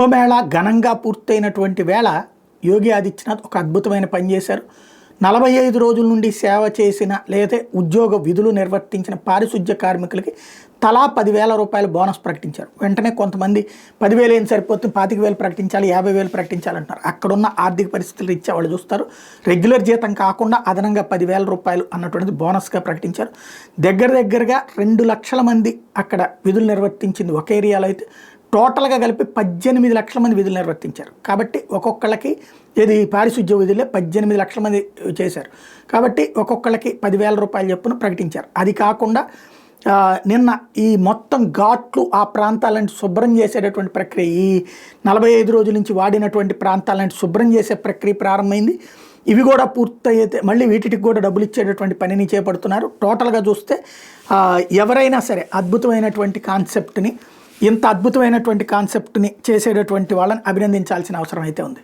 కుంభమేళా ఘనంగా పూర్తయినటువంటి వేళ యోగి ఆదిత్యనాథ్ ఒక అద్భుతమైన పని చేశారు. 45 రోజుల నుండి సేవ చేసిన లేదా ఉద్యోగ విధులు నిర్వర్తించిన పారిశుధ్య కార్మికులకి తలా 10,000 రూపాయల బోనస్ ప్రకటించారు. వెంటనే కొంతమంది 10,000 ఏం సరిపోతుంది, 25,000 ప్రకటించాలి, 50,000 ప్రకటించాలంటున్నారు. అక్కడున్న ఆర్థిక పరిస్థితులు ఇచ్చే వాళ్ళు చూస్తారు. రెగ్యులర్ జీతం కాకుండా అదనంగా 10,000 రూపాయలు అన్నటువంటిది బోనస్గా ప్రకటించారు. దగ్గరగా 2 లక్షల మంది అక్కడ విధులు నిర్వర్తించింది ఒక ఏరియాలో అయితే టోటల్గా కలిపి 18 లక్షల మంది విధులు నిర్వర్తించారు. కాబట్టి ఒక్కొక్కళ్ళకి ఇది పారిశుధ్య విధులే 18 లక్షల మంది చేశారు. కాబట్టి ఒక్కొక్కళ్ళకి 10,000 రూపాయలు చొప్పున ప్రకటించారు. అది కాకుండా నిన్న ఈ మొత్తం ఘాట్లు ఆ ప్రాంతాలను శుభ్రం చేసేటటువంటి ప్రక్రియ, ఈ 45 రోజుల నుంచి వాడినటువంటి ప్రాంతాలను శుభ్రం చేసే ప్రక్రియ ప్రారంభమైంది. ఇవి కూడా పూర్తయితే మళ్ళీ వీటికి కూడా డబ్బులు ఇచ్చేటటువంటి పనిని చేపడుతున్నారు. టోటల్గా చూస్తే ఎవరైనా సరే అద్భుతమైనటువంటి కాన్సెప్ట్ని, ఇంత అద్భుతమైనటువంటి కాన్సెప్ట్ని చేసేటటువంటి వాళ్ళని అభినందించాల్సిన అవసరం అయితే ఉంది.